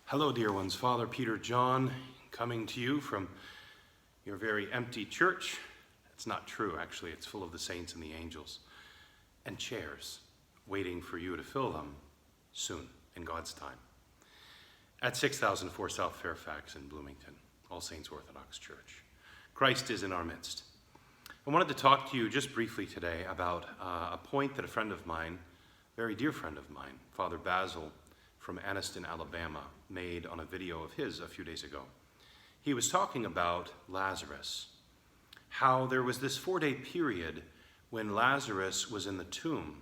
Hello, dear ones. Father Peter John coming to you from your very empty church. It's not true, actually. It's full of the saints and the angels and chairs waiting for you to fill them soon in God's time. At 6004 South Fairfax in Bloomington, All Saints Orthodox Church. Christ is in our midst. I wanted to talk to you just briefly today about a point that a friend of mine, very dear friend of mine, Father Basil from Anniston, Alabama, made on a video of his a few days ago. He was talking about Lazarus, how there was this 4-day period when Lazarus was in the tomb,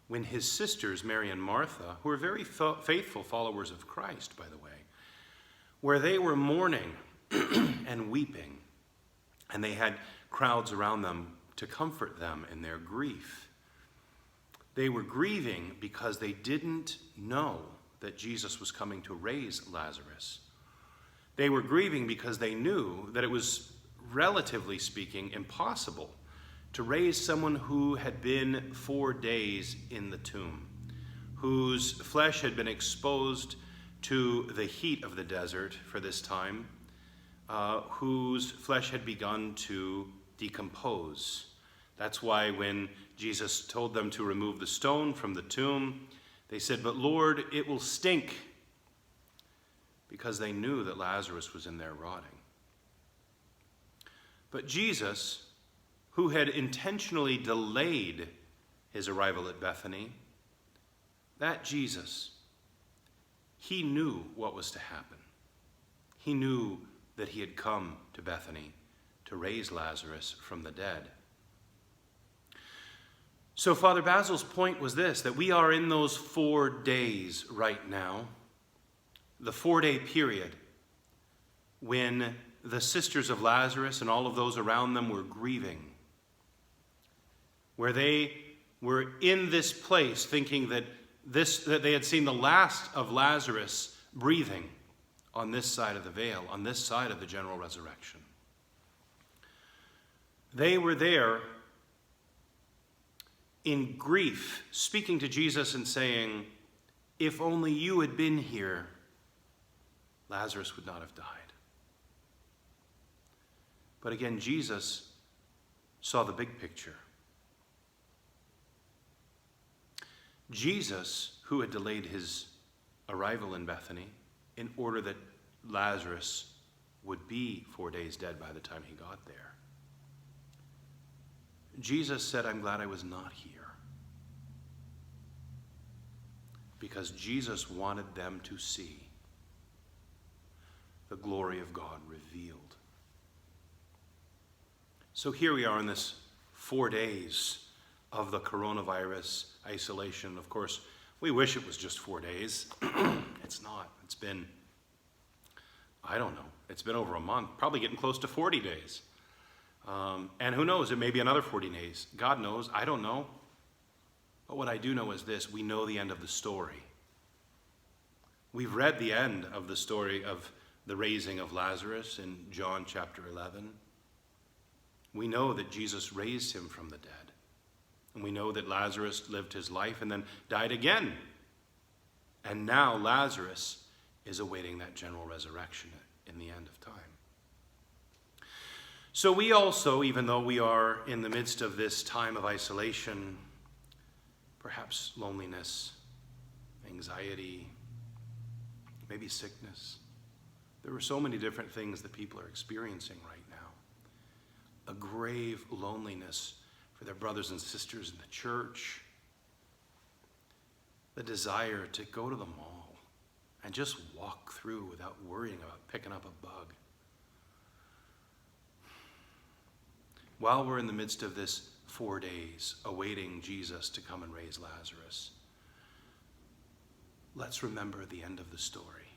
when his sisters, Mary and Martha, who were very faithful followers of Christ, by the way, where they were mourning and weeping, and they had crowds around them to comfort them in their grief. They were grieving because they didn't know that Jesus was coming to raise Lazarus. They were grieving because they knew that it was, relatively speaking, impossible to raise someone who had been 4 days in the tomb, whose flesh had been exposed to the heat of the desert for this time, whose flesh had begun to decompose. That's why when Jesus told them to remove the stone from the tomb, they said, "But Lord, it will stink," because they knew that Lazarus was in there rotting. But Jesus, who had intentionally delayed his arrival at Bethany, that Jesus, he knew what was to happen. He knew that he had come to Bethany to raise Lazarus from the dead. So Father Basil's point was this, that we are in those 4 days right now, the 4-day period when the sisters of Lazarus and all of those around them were grieving, where they were in this place thinking that they had seen the last of Lazarus breathing on this side of the veil, on this side of the general resurrection. They were there in grief, speaking to Jesus and saying, "If only you had been here, Lazarus would not have died." But again, Jesus saw the big picture. Jesus, who had delayed his arrival in Bethany in order that Lazarus would be 4 days dead by the time he got there, Jesus said, "I'm glad I was not here." Because Jesus wanted them to see the glory of God revealed. So here we are in this 4 days of the coronavirus isolation. Of course, we wish it was just 4 days. It's not. It's been, I don't know, it's been over a month, probably getting close to 40 days. And who knows, it may be another 40 days. God knows, I don't know. But what I do know is this, we know the end of the story. We've read the end of the story of the raising of Lazarus in John chapter 11. We know that Jesus raised him from the dead. And we know that Lazarus lived his life and then died again. And now Lazarus is awaiting that general resurrection in the end of time. So we also, even though we are in the midst of this time of isolation, perhaps loneliness, anxiety, maybe sickness. There are so many different things that people are experiencing right now. A grave loneliness for their brothers and sisters in the church. The desire to go to the mall and just walk through without worrying about picking up a bug. While we're in the midst of this 4 days, awaiting Jesus to come and raise Lazarus, let's remember the end of the story.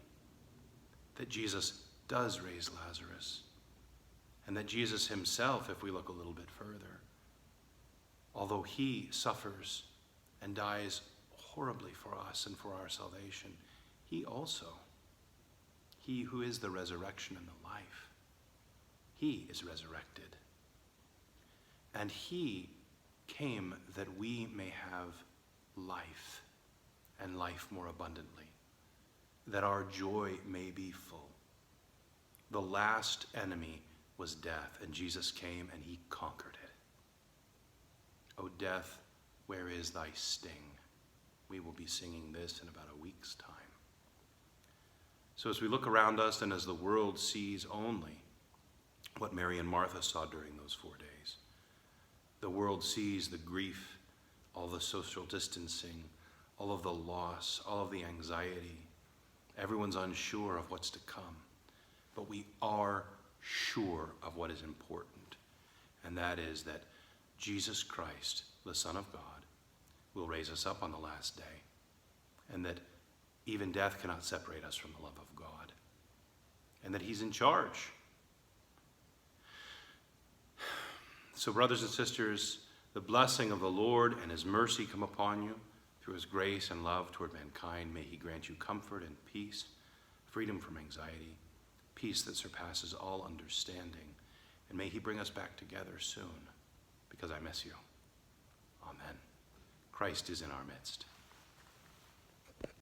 That Jesus does raise Lazarus. And that Jesus himself, if we look a little bit further, although he suffers and dies horribly for us and for our salvation, he also, he who is the resurrection and the life, he is resurrected. And he came that we may have life, and life more abundantly. that our joy may be full. The last enemy was death, and Jesus came and he conquered it. O death, where is thy sting? We will be singing this in about a week's time. So as we look around us and as the world sees only what Mary and Martha saw during those 4 days, the world sees the grief, all the social distancing, all of the loss, all of the anxiety. Everyone's unsure of what's to come. But we are sure of what is important, and that is that Jesus Christ, the Son of God, will raise us up on the last day, and that even death cannot separate us from the love of God, and that he's in charge. So, brothers and sisters, the blessing of the Lord and his mercy come upon you through his grace and love toward mankind. May he grant you comfort and peace, freedom from anxiety, peace that surpasses all understanding, and may he bring us back together soon, because I miss you. Amen. Christ is in our midst.